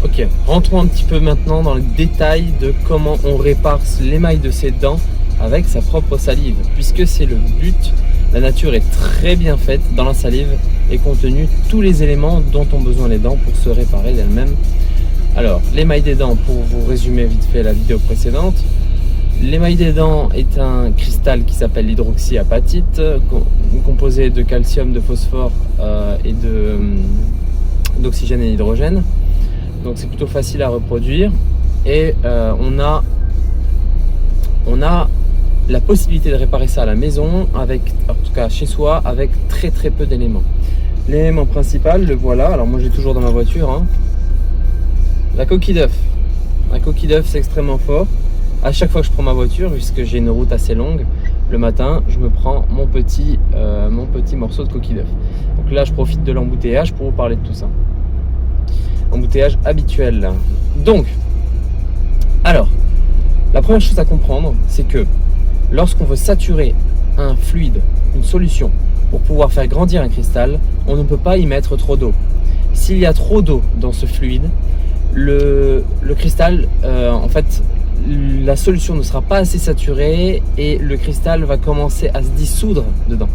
Ok, rentrons un petit peu maintenant dans le détail de comment on répare l'émail de ses dents avec sa propre salive, puisque c'est le but. La nature est très bien faite, dans la salive est contenu tous les éléments dont ont besoin les dents pour se réparer d'elles-mêmes. Alors, l'émail des dents, pour vous résumer vite fait la vidéo précédente, l'émail des dents est un cristal qui s'appelle l'hydroxyapatite, composé de calcium, de phosphore et d'oxygène et d'hydrogène. Donc c'est plutôt facile à reproduire et on a la possibilité de réparer ça à la maison, avec, en tout cas chez soi, avec très peu d'éléments. L'élément principal, le voilà, alors moi j'ai toujours dans ma voiture, hein, la coquille d'œuf. La coquille d'œuf, c'est extrêmement fort. À chaque fois que je prends ma voiture, puisque j'ai une route assez longue, le matin, je me prends mon petit morceau de coquille d'œuf. Donc là, je profite de l'embouteillage pour vous parler de tout ça. Embouteillage habituel. Donc, alors, la première chose à comprendre, c'est que lorsqu'on veut saturer un fluide, une solution, pour pouvoir faire grandir un cristal, on ne peut pas y mettre trop d'eau. S'il y a trop d'eau dans ce fluide, le cristal, en fait, la solution ne sera pas assez saturée et le cristal va commencer à se dissoudre dedans.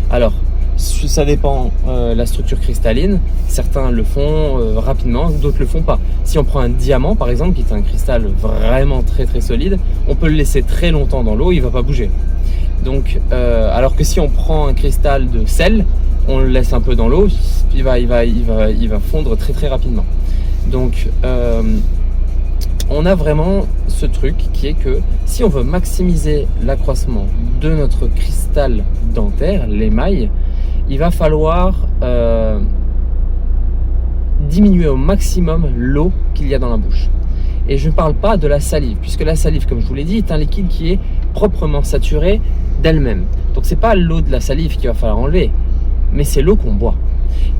Alors, ça dépend la structure cristalline. Certains le font rapidement, d'autres le font pas. Si on prend un diamant par exemple, qui est un cristal vraiment très solide, on peut le laisser très longtemps dans l'eau, il va pas bouger. Donc, alors que si on prend un cristal de sel, on le laisse un peu dans l'eau, il va fondre très rapidement. Donc, on a vraiment ce truc qui est que si on veut maximiser l'accroissement de notre cristal dentaire, l'émail, il va falloir diminuer au maximum l'eau qu'il y a dans la bouche. Et je ne parle pas de la salive, puisque la salive, comme je vous l'ai dit, est un liquide qui est proprement saturé d'elle-même. Donc c'est pas l'eau de la salive qu'il va falloir enlever, mais c'est l'eau qu'on boit.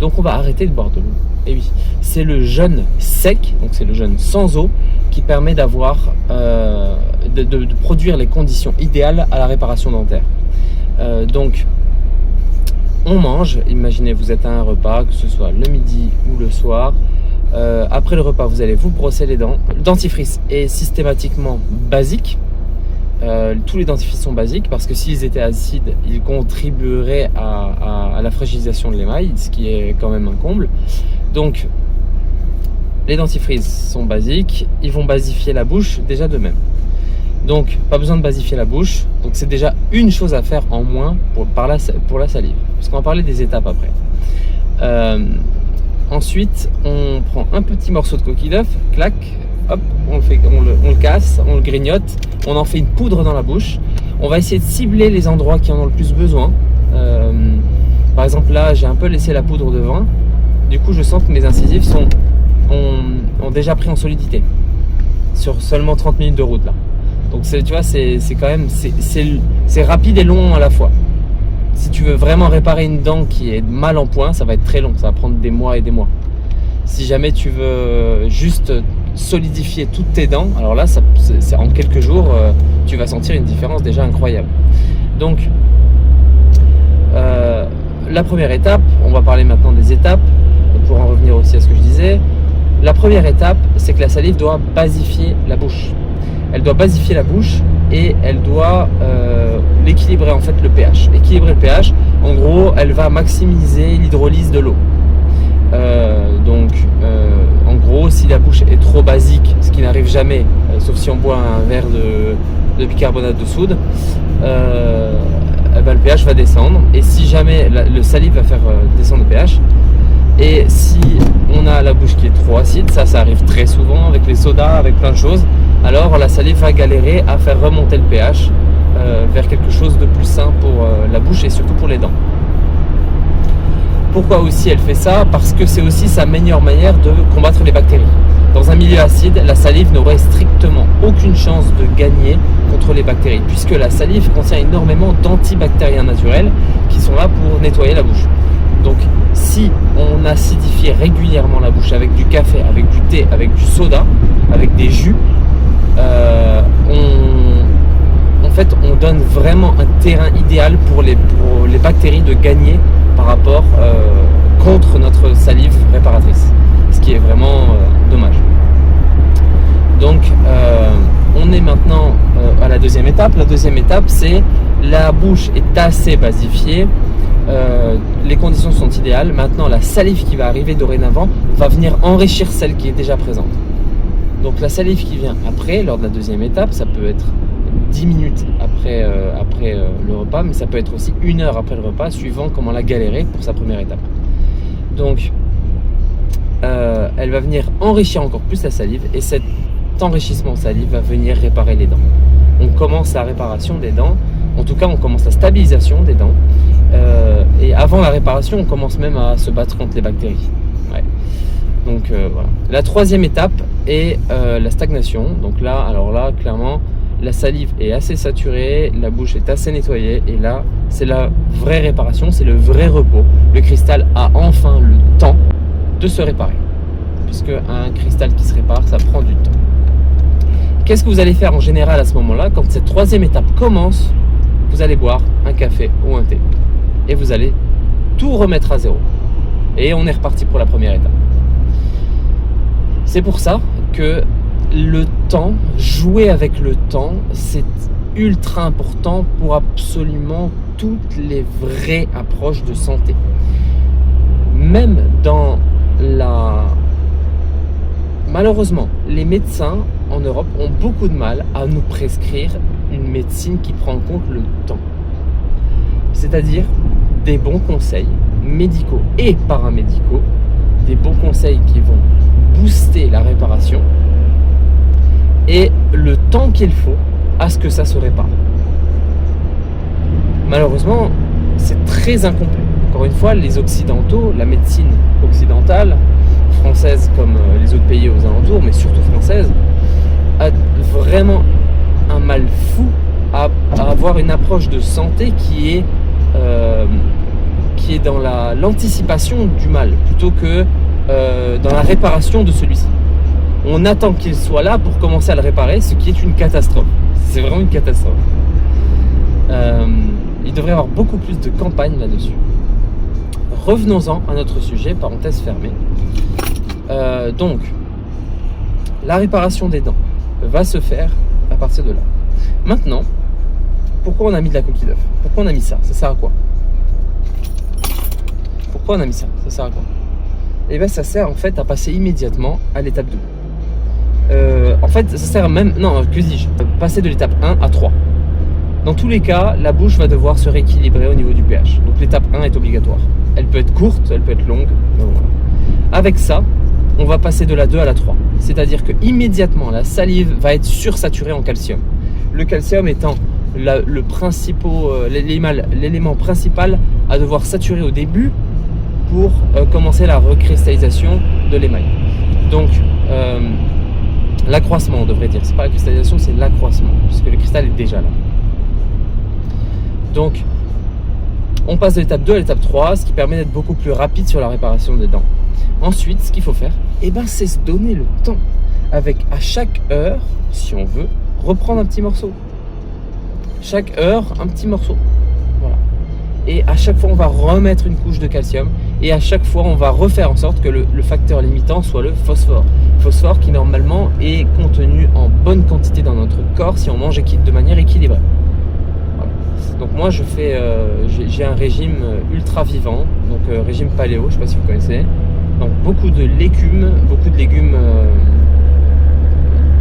Donc on va arrêter de boire de l'eau. Et oui, c'est le jeûne sec, donc c'est le jeûne sans eau, qui permet d'avoir, de produire les conditions idéales à la réparation dentaire. Donc, on mange, imaginez vous êtes à un repas, que ce soit le midi ou le soir. Après le repas, vous allez vous brosser les dents. Le dentifrice est systématiquement basique. Tous les dentifrices sont basiques parce que s'ils étaient acides, ils contribueraient à la fragilisation de l'émail, ce qui est quand même un comble. Donc, les dentifrices sont basiques, ils vont basifier la bouche déjà de même. Donc, pas besoin de basifier la bouche. Donc, c'est déjà une chose à faire en moins pour la salive. Puisqu'on va parler des étapes après. Ensuite, on prend un petit morceau de coquille d'œuf, clac, hop, on le casse, on le grignote, on en fait une poudre dans la bouche. On va essayer de cibler les endroits qui en ont le plus besoin. Par exemple, là, j'ai un peu laissé la poudre devant. Du coup, je sens que mes incisives ont déjà pris en solidité sur seulement 30 minutes de route là. Donc tu vois, c'est quand même c'est rapide et long à la fois. Si tu veux vraiment réparer une dent qui est mal en point, ça va être très long, ça va prendre des mois et des mois. Si jamais tu veux juste solidifier toutes tes dents, alors là, c'est en quelques jours, tu vas sentir une différence déjà incroyable. Donc, la première étape, on va parler maintenant des étapes, pour en revenir aussi à ce que je disais. La première étape, c'est que la salive doit basifier la bouche. Elle doit basifier la bouche et elle doit l'équilibrer, en fait, le pH. Équilibrer le pH, en gros, elle va maximiser l'hydrolyse de l'eau. En gros, si la bouche est trop basique, ce qui n'arrive jamais, sauf si on boit un verre de bicarbonate de soude, le pH va descendre. Et si jamais le salive va faire descendre le pH, et si on a la bouche qui est trop acide, ça arrive très souvent avec les sodas, avec plein de choses, alors la salive va galérer à faire remonter le pH vers quelque chose de plus sain pour la bouche et surtout pour les dents. Pourquoi aussi elle fait ça? Parce que c'est aussi sa meilleure manière de combattre les bactéries. Dans un milieu acide, la salive n'aurait strictement aucune chance de gagner contre les bactéries, puisque la salive contient énormément d'antibactériens naturels qui sont là pour nettoyer la bouche. Donc si on acidifie régulièrement la bouche avec du café, avec du thé, avec du soda, avec des jus, on donne vraiment un terrain idéal pour les bactéries de gagner par rapport contre notre salive réparatrice, ce qui est vraiment dommage. Donc on est maintenant à la deuxième étape. La deuxième étape, c'est la bouche est assez basifiée, les conditions sont idéales. Maintenant la salive qui va arriver dorénavant va venir enrichir celle qui est déjà présente. Donc la salive qui vient après, lors de la deuxième étape, ça peut être 10 minutes après le repas, mais ça peut être aussi 1 heure après le repas, suivant comment on a galéré pour sa première étape. Donc elle va venir enrichir encore plus la salive, et cet enrichissement salive va venir réparer les dents. On commence la réparation des dents, en tout cas on commence la stabilisation des dents, et avant la réparation on commence même à se battre contre les bactéries. Ouais. Donc voilà. La troisième étape est la stagnation. Donc là, alors là, clairement, la salive est assez saturée, la bouche est assez nettoyée, et là, c'est la vraie réparation, c'est le vrai repos. Le cristal a enfin le temps de se réparer, puisque un cristal qui se répare, ça prend du temps. Qu'est-ce que vous allez faire en général à ce moment-là? Quand cette troisième étape commence, vous allez boire un café ou un thé, et vous allez tout remettre à zéro. Et on est reparti pour la première étape. C'est pour ça que le temps, jouer avec le temps, c'est ultra important pour absolument toutes les vraies approches de santé. Même dans la... Malheureusement, les médecins en Europe ont beaucoup de mal à nous prescrire une médecine qui prend en compte le temps. C'est-à-dire des bons conseils médicaux et paramédicaux, des bons conseils qui vont booster la réparation et le temps qu'il faut à ce que ça se répare. Malheureusement, c'est très incomplet. Encore une fois, les occidentaux, la médecine occidentale, française comme les autres pays aux alentours, mais surtout française, a vraiment un mal fou à avoir une approche de santé qui est dans l'anticipation du mal plutôt que dans la réparation de celui-ci. On attend qu'il soit là pour commencer à le réparer, ce qui est une catastrophe. C'est vraiment une catastrophe. Il devrait y avoir beaucoup plus de campagnes là-dessus. Revenons-en à notre sujet, parenthèse fermée. Donc, la réparation des dents va se faire à partir de là. Maintenant, pourquoi on a mis de la coquille d'œuf? Pourquoi on a mis ça? Ça sert à quoi? Pourquoi on a mis ça? Ça sert à quoi? Et bien ça sert en fait à passer immédiatement à l'étape 2. En fait ça sert même, non que dis-je, passer de l'étape 1 à 3. Dans tous les cas, la bouche va devoir se rééquilibrer au niveau du pH. Donc l'étape 1 est obligatoire. Elle peut être courte, elle peut être longue. Voilà. Avec ça, on va passer de la 2 à la 3. C'est-à-dire que immédiatement la salive va être sursaturée en calcium. Le calcium étant l'élément principal à devoir saturer au début pour commencer la recristallisation de l'émail. Donc l'accroissement, on devrait dire. C'est pas la cristallisation, c'est l'accroissement, puisque le cristal est déjà là. Donc on passe de l'étape 2 à l'étape 3, ce qui permet d'être beaucoup plus rapide sur la réparation des dents. Ensuite, ce qu'il faut faire, c'est se donner le temps. Avec à chaque heure, si on veut, reprendre un petit morceau. Chaque heure, un petit morceau. Voilà. Et à chaque fois, on va remettre une couche de calcium. Et à chaque fois, on va refaire en sorte que le facteur limitant soit le phosphore. Phosphore qui, normalement, est contenu en bonne quantité dans notre corps si on mange de manière équilibrée. Voilà. Donc moi, j'ai un régime ultra vivant. Donc régime paléo, je ne sais pas si vous connaissez. Donc beaucoup de légumes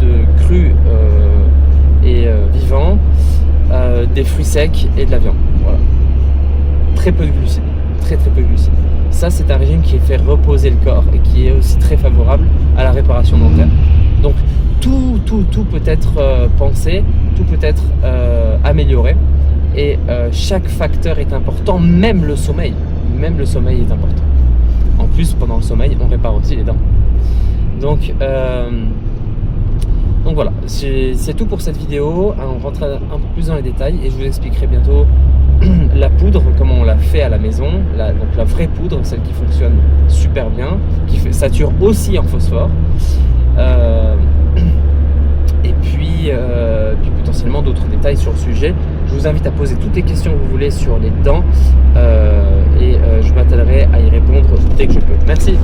de crus et vivants, des fruits secs et de la viande. Voilà. Très peu de glucides, très peu de glucides. Ça, c'est un régime qui fait reposer le corps et qui est aussi très favorable à la réparation dentaire. Donc tout peut être pensé, tout peut être amélioré, et chaque facteur est important, même le sommeil. Même le sommeil est important. En plus, pendant le sommeil, on répare aussi les dents. Donc voilà, c'est tout pour cette vidéo. On rentre un peu plus dans les détails et je vous expliquerai bientôt la poudre, comment on la fait à la maison. Donc la vraie poudre, celle qui fonctionne super bien, qui sature aussi en phosphore. Et puis potentiellement d'autres détails sur le sujet. Je vous invite à poser toutes les questions que vous voulez sur les dents et je m'attellerai à y répondre dès que je peux. Merci.